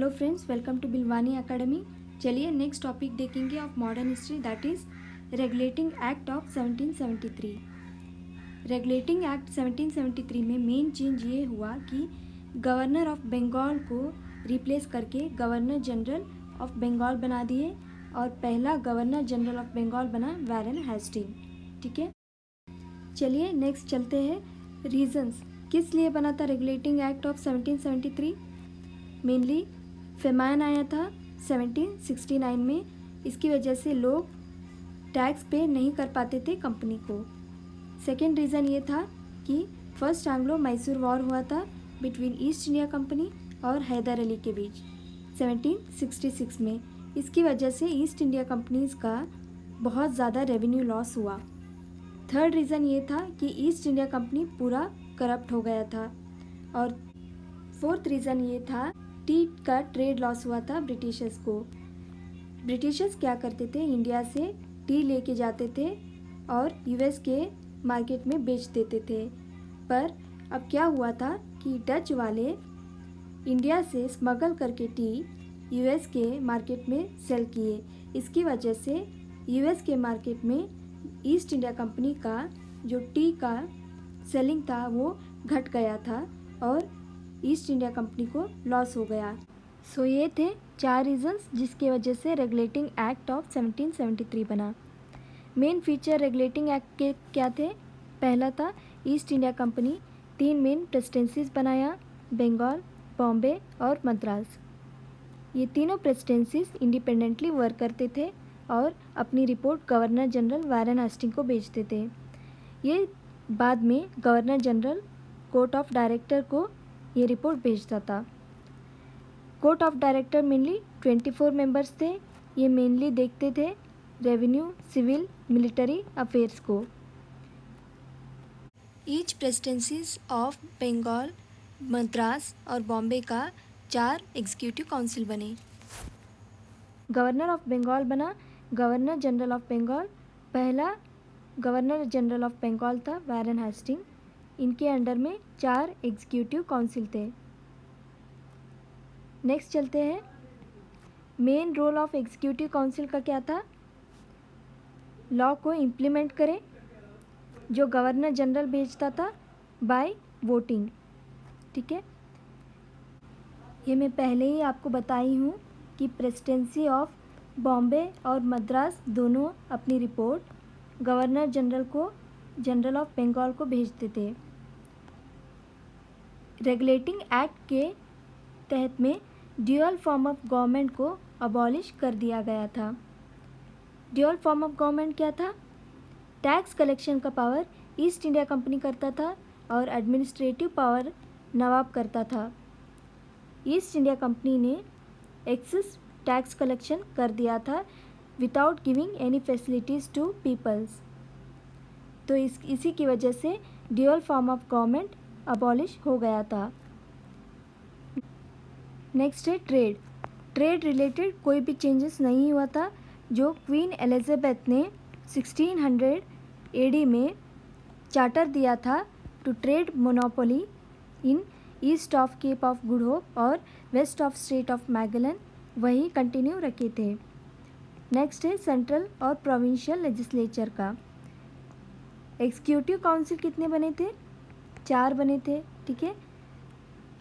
Hello friends, welcome to Bilwani academy. चलिए next topic देखेंगे of modern history, that is regulating act of 1773। Regulating act 1773 में main change ये हुआ कि governor of Bengal को रिप्लेस करके गवर्नर जनरल ऑफ बंगाल बना दिए और पहला गवर्नर जनरल ऑफ बंगाल बना वारेन हेस्टिंग। ठीक है, चलिए नेक्स्ट चलते हैं। रीजंस किस लिए बना था regulating act of 1773? Mainly famine आया था 1769 में, इसकी वजह से लोग टैक्स पे नहीं कर पाते थे कंपनी को। सेकेंड रीज़न ये था कि फर्स्ट एंग्लो मैसूर वॉर हुआ था बिटवीन ईस्ट इंडिया कंपनी और हैदर अली के बीच 1766 में। इसकी वजह से ईस्ट इंडिया कंपनीज़ का बहुत ज़्यादा रेवेन्यू लॉस हुआ। थर्ड रीज़न ये था कि ईस्ट इंडिया कंपनी पूरा करप्ट हो गया था। और फोर्थ रीज़न ये था टी का ट्रेड लॉस हुआ था ब्रिटिशर्स को। ब्रिटिशर्स क्या करते थे, इंडिया से टी लेके जाते थे और यूएस के मार्केट में बेच देते थे। पर अब क्या हुआ था कि डच वाले इंडिया से स्मगल करके टी यूएस के मार्केट में सेल किए। इसकी वजह से यूएस के मार्केट में ईस्ट इंडिया कंपनी का जो टी का सेलिंग था वो घट गया था और ईस्ट इंडिया कंपनी को लॉस हो गया। सो ये थे 4 रीजंस जिसके वजह से रेगुलेटिंग एक्ट ऑफ 1773 बना। मेन फीचर रेगुलेटिंग एक्ट के क्या थे? पहला था East India company 3 main presidencies बनाया, बंगाल, बॉम्बे और मद्रास। ये तीनों प्रेसिडेंसीज इंडिपेंडेंटली वर्क करते थे और अपनी report governor general Warren Hasting को भेजते थे। ये बाद में governor general court of director को ये रिपोर्ट भेजता था। Court of director mainly 24 members थे। ये मेनली देखते थे रेवेन्यू, सिविल, मिलिट्री अफेयर्स को। Each presidencies of Bengal, Madras और बॉम्बे का 4 एग्जीक्यूटिव काउंसिल बने। गवर्नर ऑफ बंगाल बना गवर्नर जनरल ऑफ बंगाल। पहला गवर्नर जनरल ऑफ बंगाल था वारेन हेस्टिंग। इनके अंडर में 4 एग्जीक्यूटिव काउंसिल थे। नेक्स्ट चलते हैं। Main role of executive council का क्या था? लॉ को इम्प्लीमेंट करें, जो गवर्नर जनरल भेजता था बाय वोटिंग। ठीक है, ये मैं पहले ही आपको बताई हूँ कि प्रेसिडेंसी ऑफ बॉम्बे और मद्रास दोनों अपनी रिपोर्ट गवर्नर जनरल को, जनरल ऑफ बंगाल को भेजते थे। रेगुलेटिंग एक्ट के तहत में ड्यूअल फॉर्म ऑफ गवर्नमेंट को अबॉलिश कर दिया गया था। ड्यूअल फॉर्म ऑफ गवर्नमेंट क्या था? टैक्स कलेक्शन का पावर ईस्ट इंडिया कंपनी करता था और एडमिनिस्ट्रेटिव पावर नवाब करता था। ईस्ट इंडिया कंपनी ने एक्सेस टैक्स कलेक्शन कर दिया था without giving any facilities to peoples. तो इसी की वजह से dual form of government abolish हो गया था। नेक्स्ट है ट्रेड। ट्रेड रिलेटेड कोई भी चेंजेस नहीं हुआ था। जो क्वीन एलिजाबेथ ने 1600 एडी में चार्टर दिया था to trade monopoly in east of cape of good hope और west of strait of Magellan, वही कंटिन्यू रखे थे। नेक्स्ट है सेंट्रल और प्रोविंशियल लेजिस्लेचर का। एग्जीक्यूटिव काउंसिल कितने बने थे? 4 बने थे। ठीक है,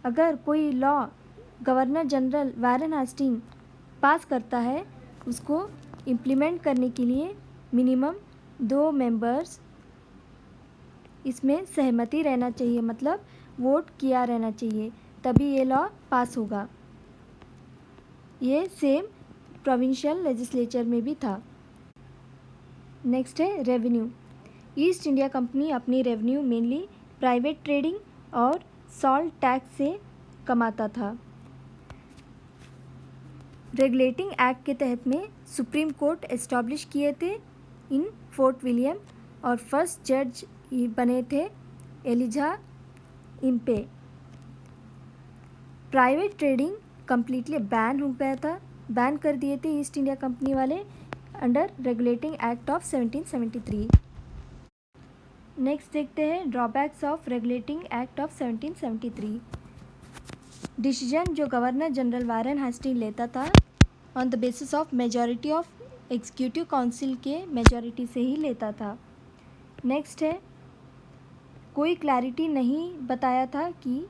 अगर कोई law governor general Warren Hasting pass करता है, उसको इम्प्लीमेंट करने के लिए मिनिमम 2 मेंबर्स इसमें सहमति रहना चाहिए, मतलब वोट किया रहना चाहिए, तभी ये लॉ पास होगा। ये सेम प्रोविंशियल लेजिस्लेचर में भी था। नेक्स्ट है रेवेन्यू। ईस्ट इंडिया कंपनी अपनी रेवेन्यू मेनली प्राइवेट ट्रेडिंग और सॉल्ट टैक्स से कमाता था। रेगुलेटिंग एक्ट के तहत में सुप्रीम कोर्ट एस्टैब्लिश किए थे इन फोर्ट विलियम और फर्स्ट जज बने थे Elijah Impey. Private trading completely ban हो गया था, बैन कर दिए थे ईस्ट इंडिया कंपनी वाले under regulating act of 1773। Next देखते हैं drawbacks of regulating act of 1773। Decision जो गवर्नर जनरल वारेन हेस्टिंग लेता था on the basis of majority of executive council के मेजॉरिटी से ही लेता था। नेक्स्ट है, कोई क्लैरिटी नहीं बताया था कि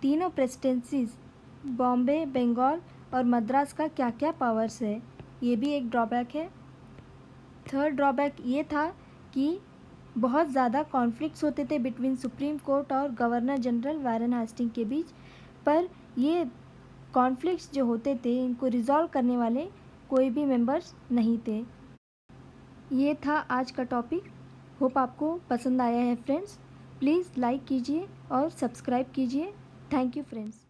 तीनों प्रेसिडेंसीज बॉम्बे, बंगाल और मद्रास का क्या क्या पावर्स है, ये भी एक ड्रॉबैक है। थर्ड ड्रॉबैक ये था कि बहुत ज़्यादा कॉन्फ्लिक्ट्स होते थे बिटवीन सुप्रीम कोर्ट और गवर्नर जनरल वारेन हेस्टिंग के बीच, पर ये कॉन्फ्लिक्ट्स जो होते थे इनको रिजॉल्व करने वाले कोई भी मेंबर्स नहीं थे। ये था आज का टॉपिक। होप आपको पसंद आया है फ्रेंड्स। प्लीज़ लाइक कीजिए और सब्सक्राइब कीजिए। Thank you friends.